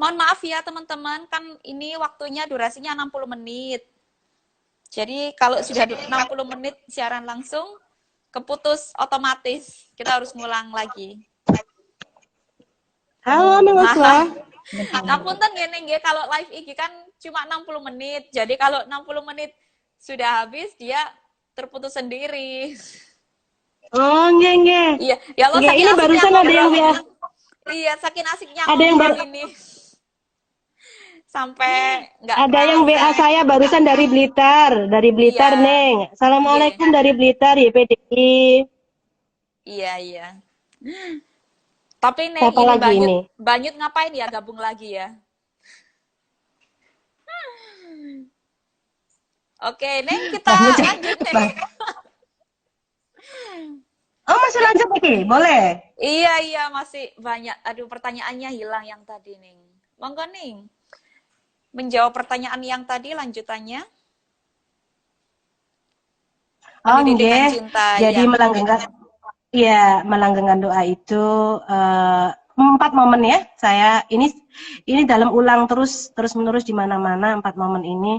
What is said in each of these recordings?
Mohon maaf ya teman-teman, kan ini waktunya durasinya 60 menit. Jadi kalau sudah 60 menit siaran langsung, keputus otomatis. Kita harus ngulang lagi. Halo, Mengoswa. Ngapunten ngene nggih, kalau live IG kan cuma 60 menit. Jadi kalau 60 menit sudah habis, dia terputus sendiri. Oh, nggak. Iya, ya Allah Nggak, saking ini asiknya barusan ada yang ngobrol WA. ini. Iya, saking asiknya Ada yang ngobrol ini. Sampai nggak ada yang kerasa. WA saya barusan dari Blitar, Iya, Neng. iya, Assalamualaikum dari Blitar, YPDI. iya, iya. Tapi Neng, Siapa ini lagi Banyut, ini? Banyut ngapain ya gabung lagi ya? Oke, Neng, kita Banyak, lanjut, Neng. Bang. Oh, masih lanjut lagi? Boleh. Iya, iya, masih banyak. Aduh, pertanyaannya hilang yang tadi, Neng. Monggo, Neng. Menjawab pertanyaan yang tadi, lanjutannya. Oh, Mendidik dengan nggih. cinta, Jadi ya. melanggengkan doa itu 4 momen ya. Saya ini dalam ulang terus menerus di mana-mana 4 momen ini.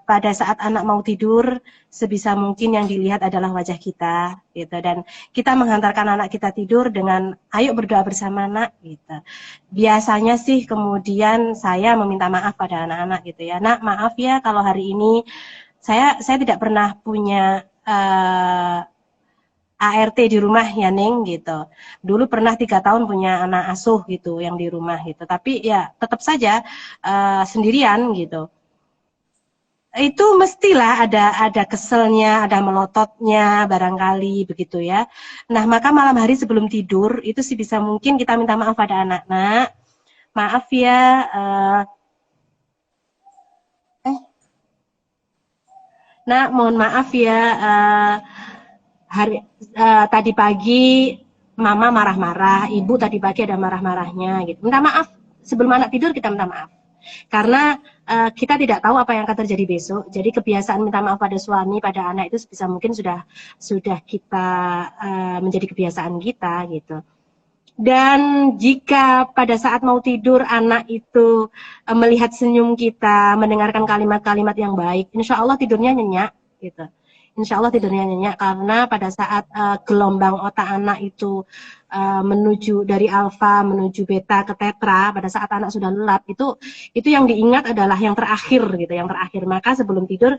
Pada saat anak mau tidur, sebisa mungkin yang dilihat adalah wajah kita, gitu. Dan kita menghantarkan anak kita tidur dengan ayo berdoa bersama nak, gitu. Biasanya sih kemudian saya meminta maaf pada anak-anak, gitu ya. Nak, maaf ya kalau hari ini saya tidak pernah punya ART di rumah ya Neng gitu. Dulu pernah 3 tahun punya anak asuh gitu yang di rumah gitu. Tapi ya tetap saja sendirian gitu. Itu mestilah ada keselnya, ada melototnya barangkali begitu ya. Nah, maka malam hari sebelum tidur itu sih bisa mungkin kita minta maaf pada anak. Nak, maaf ya Nak, mohon maaf ya tadi pagi mama marah-marah, ibu tadi pagi ada marah-marahnya gitu. Minta maaf sebelum anak tidur, kita minta maaf. Karena kita tidak tahu apa yang akan terjadi besok. Jadi kebiasaan minta maaf pada suami, pada anak itu sebisa mungkin sudah kita menjadi kebiasaan kita gitu. Dan jika pada saat mau tidur anak itu melihat senyum kita, mendengarkan kalimat-kalimat yang baik, insya Allah tidurnya nyenyak gitu. Insya Allah tidurnya nyenyak karena pada saat gelombang otak anak itu menuju dari alfa menuju beta ke tetra, pada saat anak sudah lelap itu yang diingat adalah yang terakhir gitu, yang terakhir. Maka sebelum tidur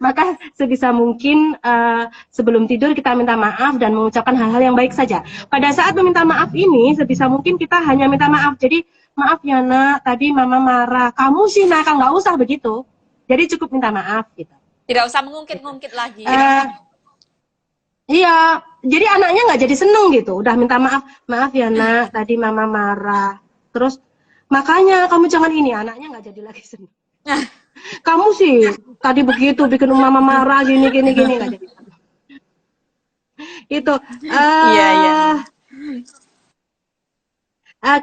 maka sebisa mungkin sebelum tidur kita minta maaf dan mengucapkan hal-hal yang baik saja. Pada saat meminta maaf ini sebisa mungkin kita hanya minta maaf. Jadi maaf ya nak, tadi mama marah. Kamu sih nak, nggak usah begitu. Jadi cukup minta maaf gitu. Tidak usah mengungkit-ungkit lagi. Iya, jadi anaknya nggak jadi seneng gitu. Udah minta maaf, maaf ya nak, tadi mama marah. Terus makanya kamu jangan ini, anaknya nggak jadi lagi seneng. Kamu sih tadi begitu bikin mama marah gini nggak jadi seneng. Itu. Iya, iya.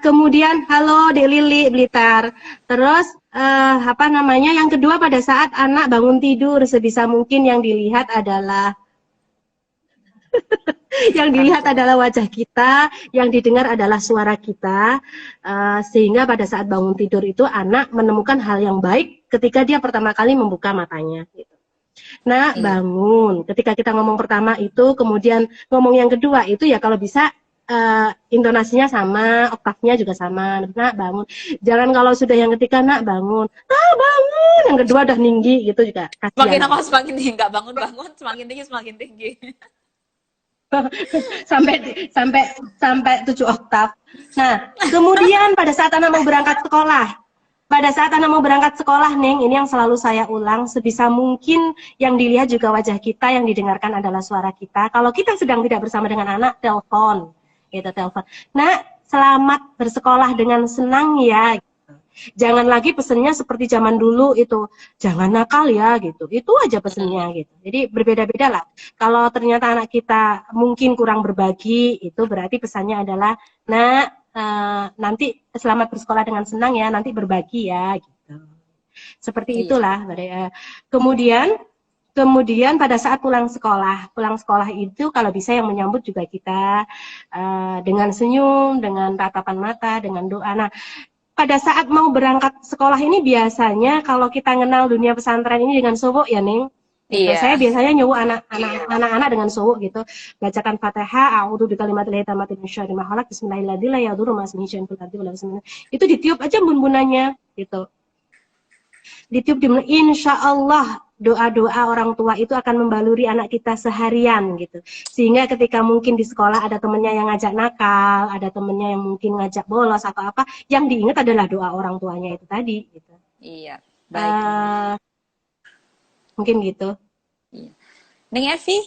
Kemudian halo Dek Lili Blitar. Terus apa namanya? Yang kedua pada saat anak bangun tidur sebisa mungkin yang dilihat adalah wajah kita, yang didengar adalah suara kita, sehingga pada saat bangun tidur itu anak menemukan hal yang baik ketika dia pertama kali membuka matanya. Gitu. Nah, bangun. Ketika kita ngomong pertama itu, kemudian ngomong yang kedua itu ya kalau bisa intonasinya sama, oktavnya juga sama. Nak, bangun. Jangan kalau sudah yang ketiga, nak, bangun. Ah, bangun. Yang kedua udah tinggi gitu juga. Kasihan. Semakin lama semakin tinggi, nggak bangun-bangun, semakin tinggi. sampai 7 oktav. Nah, kemudian pada saat anak mau berangkat sekolah, Neng, ini yang selalu saya ulang, sebisa mungkin yang dilihat juga wajah kita, yang didengarkan adalah suara kita. Kalau kita sedang tidak bersama dengan anak, telepon. Nah, selamat bersekolah dengan senang ya. Jangan lagi pesennya seperti zaman dulu itu, jangan nakal ya gitu. Itu aja pesennya gitu. Jadi berbeda-beda lah. Kalau ternyata anak kita mungkin kurang berbagi, itu berarti pesannya adalah, nah nanti selamat bersekolah dengan senang ya, nanti berbagi ya gitu. Seperti itulah. Kemudian Kemudian pada saat pulang sekolah itu kalau bisa yang menyambut juga kita dengan senyum, dengan tatapan mata, dengan doa. Nah, pada saat mau berangkat sekolah ini biasanya kalau kita kenal dunia pesantren ini dengan sobok ya, Ning. Gitu. Saya Iya, biasanya nyuwuk anak-anak dengan sobok gitu. Bacakan Fatihah, a'udzu bikalimatil tammati min syarri ma khalaq, bismillahirrahmanirrahim, la yadurru ma ismihi syai'un fil ardi wa la fis samai. Itu ditiup aja bun-bunannya gitu. Ditiup di insya Allah doa-doa orang tua itu akan membaluri anak kita seharian gitu. Sehingga ketika mungkin di sekolah ada temennya yang ngajak nakal, ada temennya yang mungkin ngajak bolos atau apa, yang diingat adalah doa orang tuanya itu tadi gitu. iya. Baik. Mungkin gitu. Iya. Neng Evi,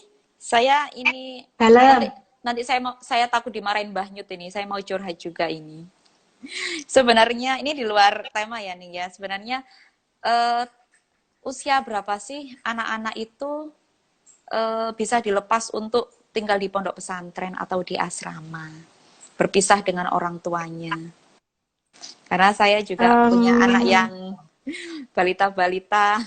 saya ini Dalam nanti saya takut dimarahin Mbah Nyut ini. Saya mau curhat juga ini. Sebenarnya ini di luar tema ya nih ya. Sebenarnya usia berapa sih anak-anak itu bisa dilepas untuk tinggal di pondok pesantren atau di asrama, berpisah dengan orang tuanya? Karena saya juga punya anak yang balita-balita.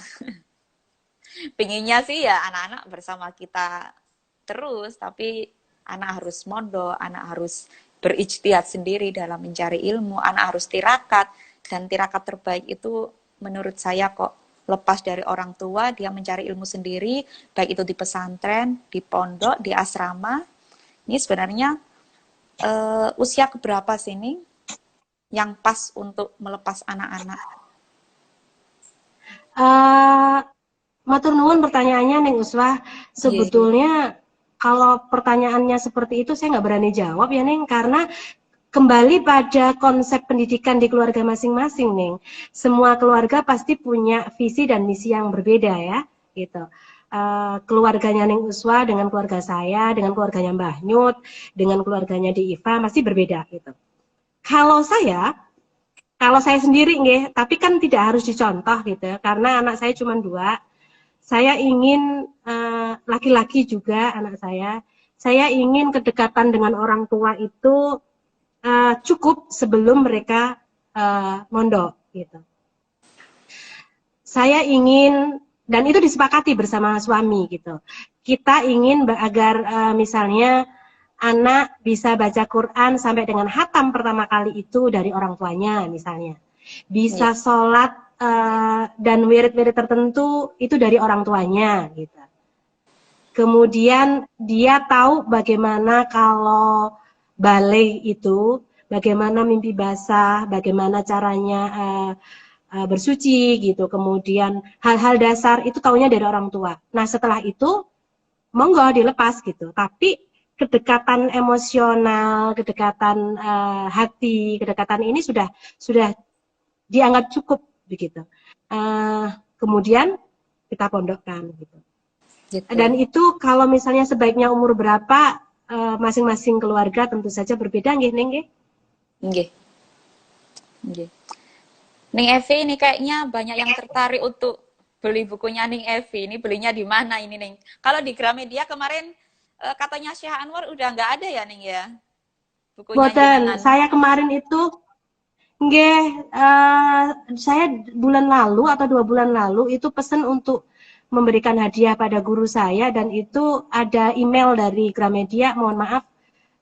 Pinginnya sih ya anak-anak bersama kita terus, tapi anak harus mondok, anak harus berijtihad sendiri dalam mencari ilmu, anak harus tirakat, dan tirakat terbaik itu menurut saya kok lepas dari orang tua, dia mencari ilmu sendiri, baik itu di pesantren, di pondok, di asrama. Ini sebenarnya usia keberapa sih ini yang pas untuk melepas anak-anak? matur nuwun pertanyaannya Neng Uswah. Sebetulnya kalau pertanyaannya seperti itu saya nggak berani jawab ya Neng, karena kembali pada konsep pendidikan di keluarga masing-masing Neng. Semua keluarga pasti punya visi dan misi yang berbeda ya, gitu. Keluarganya Neng Uswah dengan keluarga saya, dengan keluarganya Mbah Nyut, dengan keluarganya Di Iva masih berbeda gitu. Kalau saya sendiri nggih, tapi kan tidak harus dicontoh gitu, karena anak saya cuma 2. Saya ingin laki-laki juga anak saya. Saya ingin kedekatan dengan orang tua itu cukup sebelum mereka mondok gitu. Saya ingin, dan itu disepakati bersama suami gitu. Kita ingin agar misalnya anak bisa baca Quran sampai dengan khatam pertama kali itu dari orang tuanya misalnya. Bisa sholat dan wirid-wirid tertentu itu dari orang tuanya gitu. Kemudian dia tahu bagaimana kalau balai itu, bagaimana mimpi basah, bagaimana caranya bersuci gitu. Kemudian hal-hal dasar itu taunya dari orang tua. Nah setelah itu monggo dilepas gitu. Tapi kedekatan emosional, kedekatan hati, kedekatan ini sudah dianggap cukup begitu. Kemudian kita pondokkan gitu. Dan itu kalau misalnya sebaiknya umur berapa masing-masing keluarga tentu saja berbeda nggih Neng nggih. Nggih. Nggih. Ning Evi ini kayaknya banyak yang tertarik untuk beli bukunya Ning Evi. Ini belinya di mana ini Ning? Kalau di Gramedia kemarin katanya Syekh Anwar udah nggak ada ya Ning ya? Bukunya Boten, saya kemarin itu nggih, saya bulan lalu atau 2 bulan lalu itu pesen untuk memberikan hadiah pada guru saya, dan itu ada email dari Gramedia, mohon maaf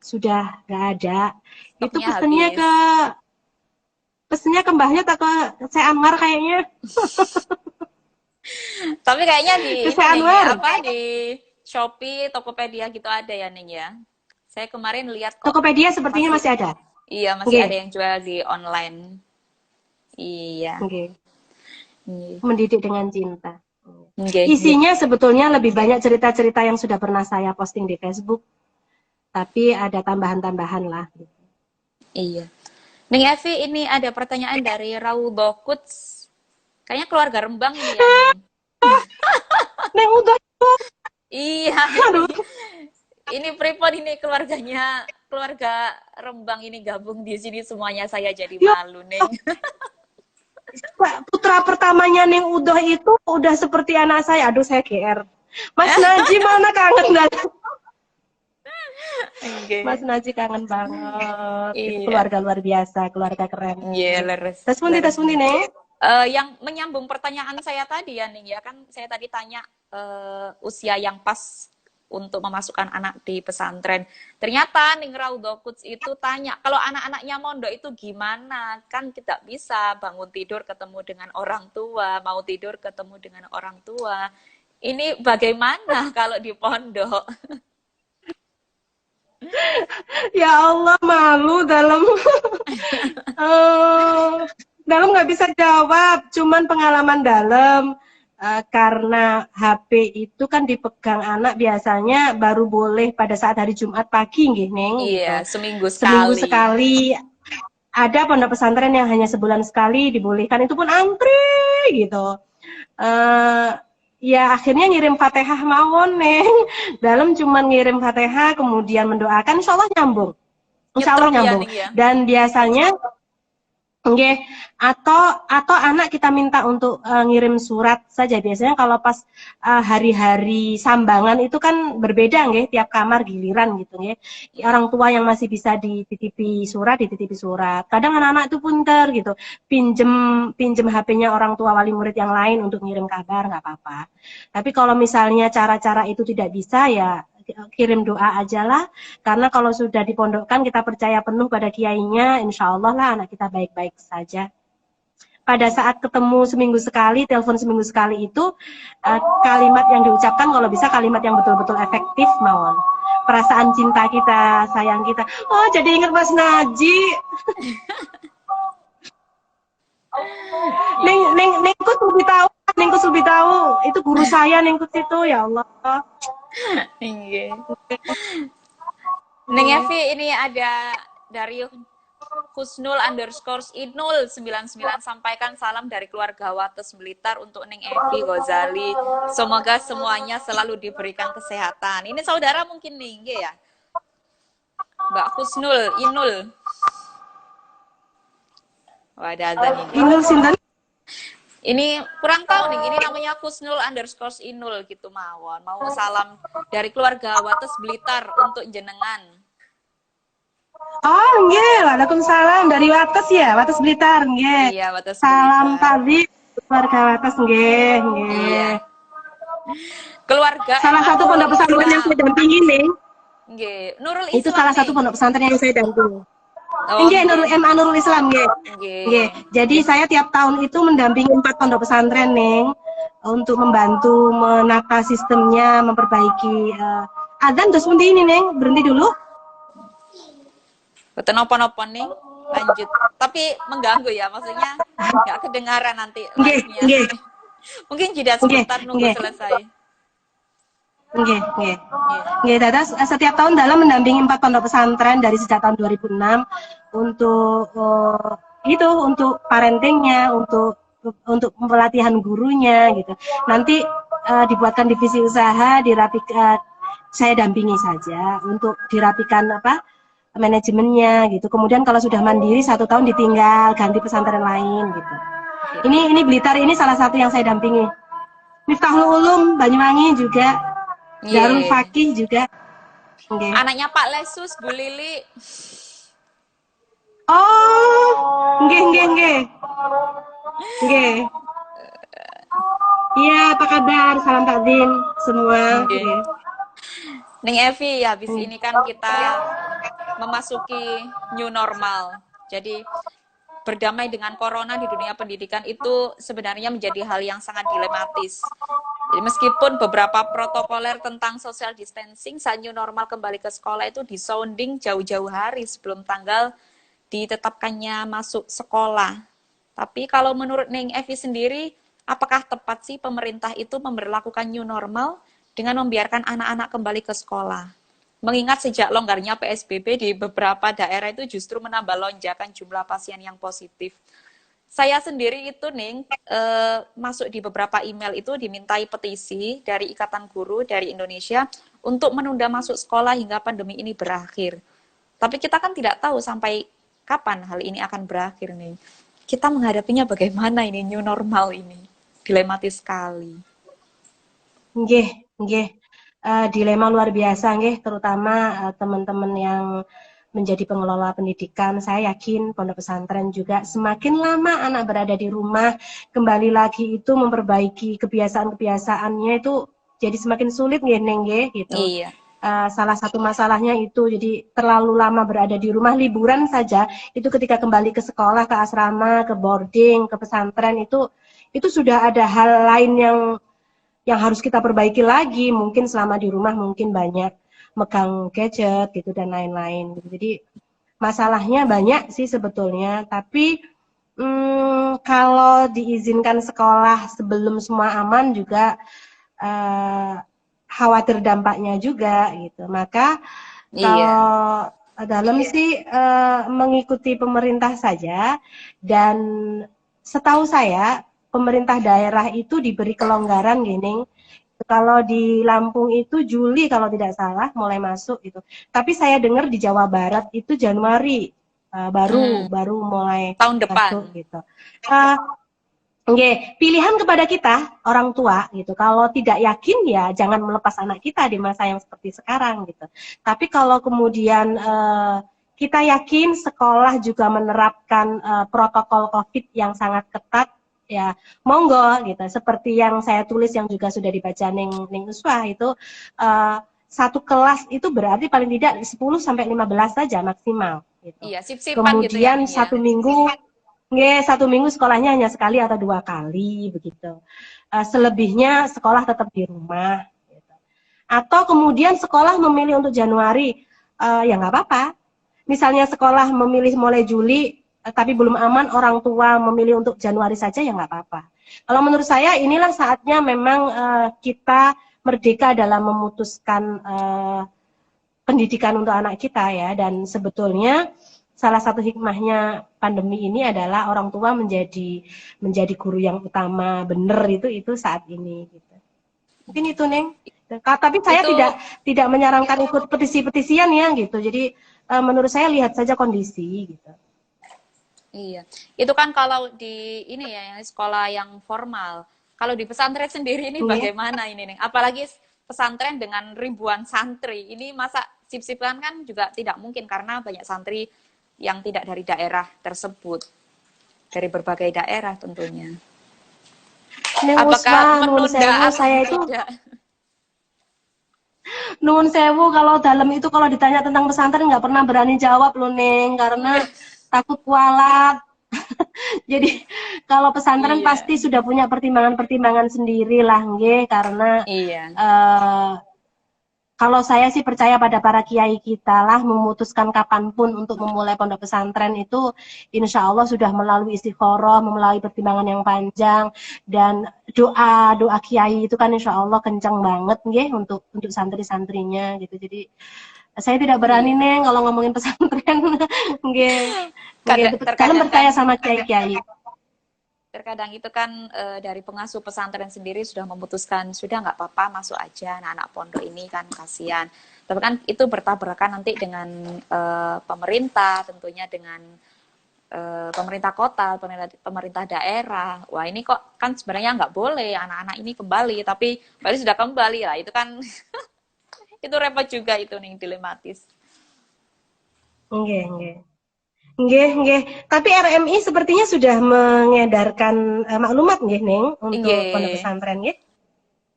sudah nggak ada. Itu pesennya ke Mbahnya atau ke Syekh Anwar kayaknya. Tapi kayaknya di di Shopee, Tokopedia gitu ada ya Ning ya. Saya kemarin lihat kok. Tokopedia sepertinya masih ada. Iya, masih ada yang jual di online. Iya. Mendidik dengan cinta. Isinya sebetulnya lebih banyak cerita-cerita yang sudah pernah saya posting di Facebook. Tapi ada tambahan-tambahan lah. Iya. Ning Evi, ini ada pertanyaan dari Raudhah Quds. Kayaknya keluarga Rembang ini ya. Neng udah. Iya. Ini Pripon ini keluarga Rembang ini gabung di sini semuanya, saya jadi malu Neng. Putra pertamanya Neng Udoh itu udah seperti anak saya. Aduh saya GR. Mas Naji mana kangen banget. Mas Naji kangen banget. Keluarga luar biasa, keluarga keren. Iya, leres. Tas pundi Neng? Yang menyambung pertanyaan saya tadi ya, Ning, ya kan saya tadi tanya usia yang pas untuk memasukkan anak di pesantren. Ternyata Ning Raudhah Quds itu tanya, kalau anak-anaknya mondok itu gimana? Kan tidak bisa bangun tidur ketemu dengan orang tua, mau tidur ketemu dengan orang tua. Ini bagaimana kalau di pondok? Ya Allah, malu dalam. Dalam nggak bisa jawab, cuman pengalaman dalam. Karena HP itu kan dipegang anak biasanya baru boleh pada saat hari Jumat pagi, nggih, Neng, gitu. Iya, seminggu Seminggu sekali. sekali. Ada pondok pesantren yang hanya sebulan sekali dibolehkan, itu pun antri gitu. Eh, ya akhirnya ngirim Fatihah mawon, Neng. Dalam cuman ngirim Fatihah kemudian mendoakan, insya Allah nyambung. Insya Allah Nyetruk ya, nyambung. Ning ya. Dan biasanya nggih, atau anak kita minta untuk ngirim surat saja. Biasanya kalau pas hari-hari sambangan itu kan berbeda nggih, tiap kamar giliran gitu nggih. Orang tua yang masih bisa dititipi surat, dititipi surat. Kadang anak-anak itu pinter gitu, pinjem pinjem HP-nya orang tua wali murid yang lain untuk ngirim kabar, nggak apa-apa. Tapi kalau misalnya cara-cara itu tidak bisa, ya kirim doa aja lah. Karena kalau sudah dipondokkan, kita percaya penuh pada kiainya, insya Allah lah anak kita baik-baik saja. Pada saat ketemu seminggu sekali, telepon seminggu sekali itu, kalimat yang diucapkan kalau bisa kalimat yang betul-betul efektif, mawon. Perasaan cinta kita, sayang kita. Oh, jadi ingat Mas Naji. Nengkut lebih tahu, Nengkut lebih tahu. Itu guru saya, Nengkut itu, ya Allah. Iya. Neng Evi, ini ada dari Husnul underscore Inul 99, sampaikan salam dari keluarga Wates Blitar untuk Neng Evi Ghazali. Semoga semuanya selalu diberikan kesehatan. Ini saudara mungkin nih, ya. Mbak Husnul Inul. Wadah azan ini. Inul sinten? Ini kurang tahu nih, ini namanya Husnul underscore Inul gitu mawon. Mau salam dari keluarga Wates Blitar untuk jenengan. Oh, nggih, Waalaikumsalam dari Wates ya, Wates Blitar, nggih. Iya, Wates Salam Blitar. tadi keluarga Wates, nggih, nggih. Iya. Keluarga Salah satu pondok pesantren yang saya dampingi nih. Nggih, Nurul Islam. Itu salah satu pondok pesantren yang saya dampingi. Oh, nggih, Nurul Islam, nggih. Nggih. Jadi saya tiap tahun itu mendampingi 4 pondok pesantren, Neng, untuk membantu menata sistemnya, memperbaiki azan terus pundi ini, Neng? Berhenti dulu. Betul nopo-nopo nih, lanjut. Tapi mengganggu ya, maksudnya nggak kedengaran nanti live-nya. Nggih. Mungkin jeda sebentar nunggu selesai. Nggih. Nggih, dadas setiap tahun dalam mendampingi 4 pondok pesantren dari sejak tahun 2006 untuk untuk parentingnya, untuk pelatihan gurunya gitu. Nanti dibuatkan divisi usaha, dirapikan, saya dampingi saja untuk dirapikan manajemennya gitu. Kemudian kalau sudah mandiri 1 tahun ditinggal, ganti pesantren lain gitu. Ini Blitar ini salah satu yang saya dampingi. Miftahul Ulum Banyuwangi juga, Darul Fakih juga. Okay. Anaknya Pak Lesus, Bu Lili. Oh, nggih. Iya, apa kabar? Salam takdim semua. Neng Evi, habis ini kan kita memasuki new normal. Jadi berdamai dengan corona di dunia pendidikan itu sebenarnya menjadi hal yang sangat dilematis. Jadi meskipun beberapa protokoler tentang social distancing saat new normal kembali ke sekolah itu disounding jauh-jauh hari sebelum tanggal ditetapkannya masuk sekolah. Tapi kalau menurut Neng Evi sendiri, apakah tepat sih pemerintah itu memberlakukan new normal dengan membiarkan anak-anak kembali ke sekolah? Mengingat sejak longgarnya PSBB di beberapa daerah itu justru menambah lonjakan jumlah pasien yang positif. Saya sendiri itu masuk di beberapa email itu dimintai petisi dari Ikatan Guru dari Indonesia untuk menunda masuk sekolah hingga pandemi ini berakhir. Tapi kita kan tidak tahu sampai kapan hal ini akan berakhir nih. Kita menghadapinya bagaimana ini new normal ini? Dilematis sekali. Nggih. Dilema luar biasa nggih, terutama teman-teman yang menjadi pengelola pendidikan, saya yakin pondok pesantren juga semakin lama anak berada di rumah, kembali lagi itu memperbaiki kebiasaan-kebiasaannya itu jadi semakin sulit nggih Neng nggih gitu. Iya. Salah satu masalahnya itu jadi terlalu lama berada di rumah, liburan saja itu ketika kembali ke sekolah, ke asrama, ke boarding, ke pesantren itu sudah ada hal lain yang harus kita perbaiki lagi. Mungkin selama di rumah mungkin banyak megang gadget gitu dan lain-lain. Jadi masalahnya banyak sih sebetulnya, tapi kalau diizinkan sekolah sebelum semua aman juga khawatir dampaknya juga gitu. Maka Iya. kalau dalam sih mengikuti pemerintah saja, dan setahu saya pemerintah daerah itu diberi kelonggaran gini. Kalau di Lampung itu Juli kalau tidak salah mulai masuk gitu. Tapi saya dengar di Jawa Barat itu Januari Hmm, baru mulai tahun masuk depan. gitu. Uh, Oke, pilihan kepada kita orang tua gitu. Kalau tidak yakin ya jangan melepas anak kita di masa yang seperti sekarang gitu. Tapi kalau kemudian kita yakin sekolah juga menerapkan protokol COVID yang sangat ketat, ya monggo gitu. Seperti yang saya tulis yang juga sudah dibaca Ning Uswah itu satu kelas itu berarti paling tidak 10 sampai 15 saja maksimal gitu. Iya, sip-sipan gitu ya Kemudian Ning ya. satu minggu nggak, satu minggu sekolahnya hanya sekali atau dua kali begitu. Selebihnya sekolah tetap di rumah. Gitu. Atau kemudian sekolah memilih untuk Januari, ya nggak apa-apa. Misalnya sekolah memilih mulai Juli, tapi belum aman, orang tua memilih untuk Januari saja, ya nggak apa-apa. Kalau menurut saya inilah saatnya memang kita merdeka dalam memutuskan pendidikan untuk anak kita ya, dan sebetulnya salah satu hikmahnya pandemi ini adalah orang tua menjadi guru yang utama benar itu saat ini gitu. Mungkin itu Neng. Tapi saya Itu tidak menyarankan ikut petisi-petisian ya gitu. Jadi menurut saya lihat saja kondisi gitu. iya. Itu kan kalau di ini ya sekolah yang formal. Kalau di pesantren sendiri ini Nggih. bagaimana ini nih? Apalagi pesantren dengan ribuan santri. Ini masa sip-sipan kan juga tidak mungkin karena banyak santri yang tidak dari daerah tersebut. Dari berbagai daerah tentunya. Neng Apakah Usma, nuwun menunda sewu, atau saya itu tidak? nuwun sewu kalau dalam itu kalau ditanya tentang pesantren nggak pernah berani jawab loh Neng, karena takut kualat. Jadi kalau pesantren Iya, pasti sudah punya pertimbangan-pertimbangan sendiri lah, nggih, karena iya, eh, kalau saya sih percaya pada para kiai kita lah memutuskan kapanpun untuk memulai pondok pesantren itu insya Allah sudah melalui istikharah, melalui pertimbangan yang panjang, dan doa kiai itu kan insya Allah kencang banget nggih untuk santri-santrinya gitu. Jadi saya tidak berani iya. Neng kalau ngomongin pesantren nggih. Nggih, dalam Terkadang kan percaya sama kiai-kiai. terkadang itu kan dari pengasuh pesantren sendiri sudah memutuskan sudah nggak apa-apa masuk aja anak-anak pondok ini kan kasihan. Tapi kan itu bertabrakan nanti dengan pemerintah, tentunya dengan pemerintah kota, pemerintah daerah. Wah ini kok kan sebenarnya nggak boleh anak-anak ini kembali, tapi baru sudah kembali lah. Itu kan itu repot juga itu nih dilematis. Nggih, nggih. Nggih, nggih. Tapi RMI sepertinya sudah mengedarkan maklumat nggih, Neng, untuk pondok Iya, pesantren nggih.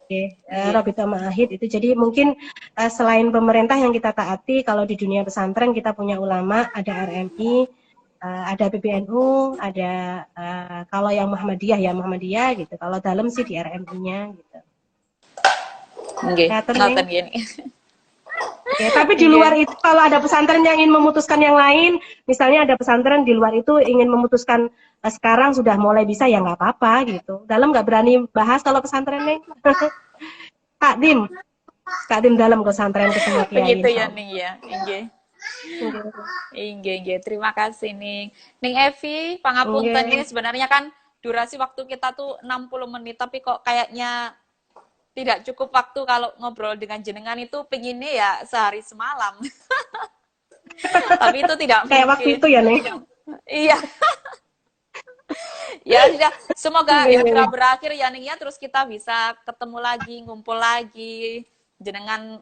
Nggih, iya, Robito Ma'ahid itu. Jadi mungkin selain pemerintah yang kita taati, kalau di dunia pesantren kita punya ulama, ada RMI, ada PBNU, ada kalau yang Muhammadiyah ya Muhammadiyah gitu. Kalau dalam sih di RMI-nya gitu. iya, Ya, ngoten Neng. gini. Ya, tapi di luar Iya. itu kalau ada pesantren yang ingin memutuskan yang lain, misalnya ada pesantren di luar itu ingin memutuskan sekarang sudah mulai bisa, ya nggak apa-apa gitu. Dalam nggak berani bahas kalau pesantren nih. Kak Dim, Kak Dim dalam pesantren ke semua kiai Begitu insya ya Allah. nih ya. Iya. Oke. Iya, terima kasih nih. Ning Evi, pangapunten ini Oke. sebenarnya kan durasi waktu kita tuh 60 menit, tapi kok kayaknya tidak cukup waktu kalau ngobrol dengan jenengan itu pengennya ya sehari semalam. Tapi itu tidak Kayak waktu mungkin. itu ya nih. Iya, ya sudah. Semoga Oke, segera oke. berakhir ya Ning ya, terus kita bisa ketemu lagi, ngumpul lagi. Jenengan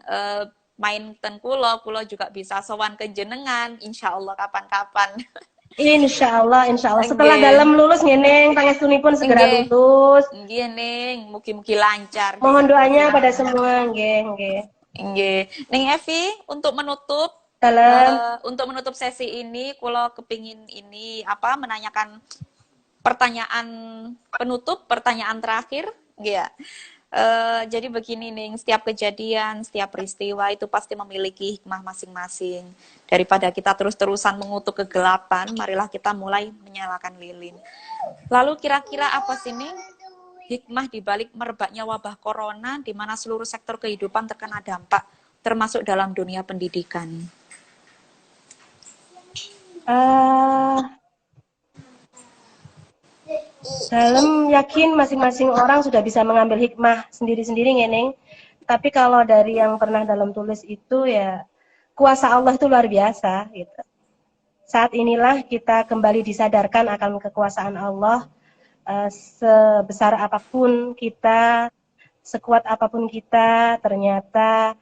main ten kulo juga bisa sowan ke jenengan, insya Allah kapan-kapan. Insya Allah. Setelah Nggih. dalam lulus ngeneng, pangestunipun segera Nggih. lulus. Nggih, Ning. Mugi-mugi lancar nggih, Mohon doanya pada jenengan. semua, nggih, nggih. Nggih. Ning Evi, Dalam untuk menutup sesi ini, kulo kepingin ini apa menanyakan pertanyaan penutup, pertanyaan terakhir, nggih ya. Jadi begini nih, setiap kejadian, setiap peristiwa itu pasti memiliki hikmah masing-masing. Daripada kita terus-terusan mengutuk kegelapan, marilah kita mulai menyalakan lilin. Lalu kira-kira apa sih nih hikmah dibalik merebaknya wabah corona di mana seluruh sektor kehidupan terkena dampak, termasuk dalam dunia pendidikan? dalam yakin masing-masing orang sudah bisa mengambil hikmah sendiri-sendiri, ngeneng. Tapi kalau dari yang pernah dalam tulis itu ya, kuasa Allah itu luar biasa gitu. Saat inilah kita kembali disadarkan akan kekuasaan Allah. Sebesar apapun kita, sekuat apapun kita, ternyata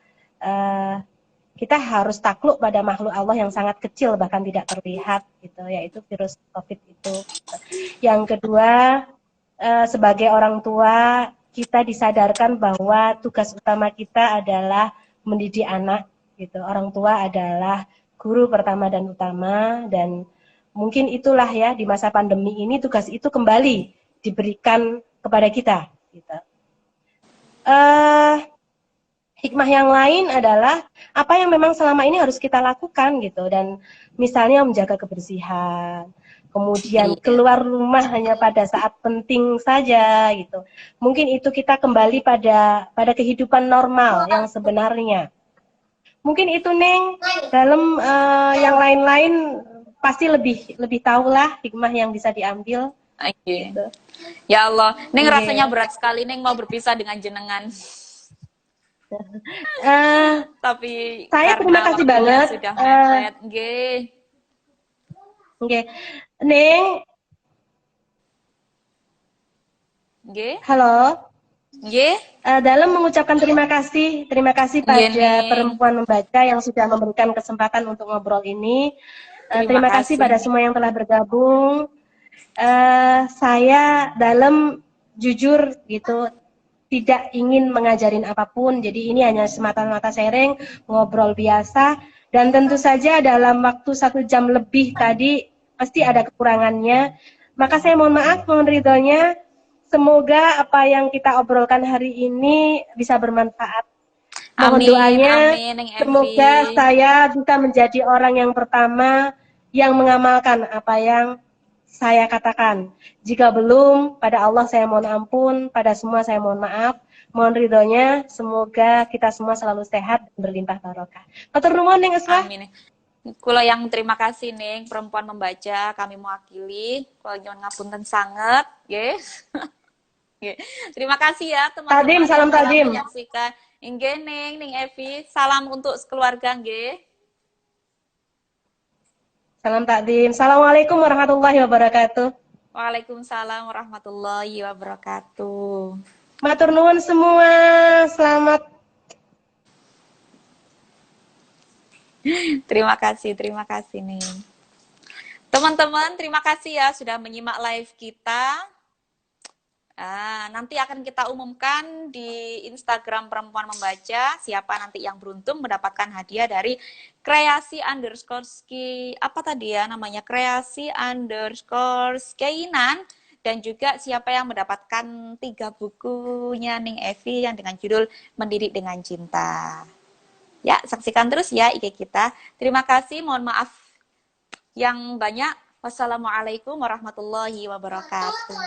kita harus takluk pada makhluk Allah yang sangat kecil, bahkan tidak terlihat gitu, yaitu virus COVID itu. Yang kedua, sebagai orang tua, kita disadarkan bahwa tugas utama kita adalah mendidik anak gitu. Orang tua adalah guru pertama dan utama, dan mungkin itulah ya, di masa pandemi ini tugas itu kembali diberikan kepada kita gitu. Hikmah yang lain adalah apa yang memang selama ini harus kita lakukan gitu, dan misalnya menjaga kebersihan, kemudian keluar rumah hanya pada saat penting saja gitu. Mungkin itu kita kembali pada kehidupan normal yang sebenarnya. Mungkin itu Neng, dalam yang lain-lain pasti lebih tahulah hikmah yang bisa diambil. Gitu. Ya Allah, Neng rasanya berat sekali Neng mau berpisah dengan jenengan. Tapi saya terima kasih banget. Sudah mepet, nggih. Nggih. Neng. Nggih. Halo. Nggih. Dalam mengucapkan terima kasih pada Perempuan Membaca yang sudah memberikan kesempatan untuk ngobrol ini. Terima kasih pada semua yang telah bergabung. Saya dalam jujur gitu tidak ingin mengajarin apapun, jadi ini hanya semata-mata sharing, ngobrol biasa, dan tentu saja dalam waktu 1 jam lebih tadi pasti ada kekurangannya, maka saya mohon maaf, mohon ridhonya. Semoga apa yang kita obrolkan hari ini bisa bermanfaat. Mohon doanya, semoga saya bisa menjadi orang yang pertama yang mengamalkan apa yang saya katakan. Jika belum, pada Allah saya mohon ampun, pada semua saya mohon maaf, mohon ridhonya, semoga kita semua selalu sehat dan berlimpah barokah. Matur nuwun Ning Uswah. Amin. Kula yang terima kasih Ning, Perempuan Membaca, kami mewakili, kula nyuwun ngapunten sanget, nggih. Terima kasih ya teman-teman. Tadim, salam tadim. Menyaksikan. Nggih Ning Evi, salam untuk keluarga nggih. Salam takdim. Assalamualaikum warahmatullahi wabarakatuh. Waalaikumsalam warahmatullahi wabarakatuh. Matur nuwun semua. Selamat. Terima kasih nih. Teman-teman, terima kasih ya sudah menyimak live kita. Nanti akan kita umumkan di Instagram Perempuan Membaca siapa nanti yang beruntung mendapatkan hadiah dari kreasi_ski apa tadi ya namanya, kreasi_skeinan, dan juga siapa yang mendapatkan 3 bukunya Ning Evi yang dengan judul Mendidik dengan Cinta. Ya, saksikan terus ya IG kita. Terima kasih, mohon maaf yang banyak. Wassalamualaikum warahmatullahi wabarakatuh.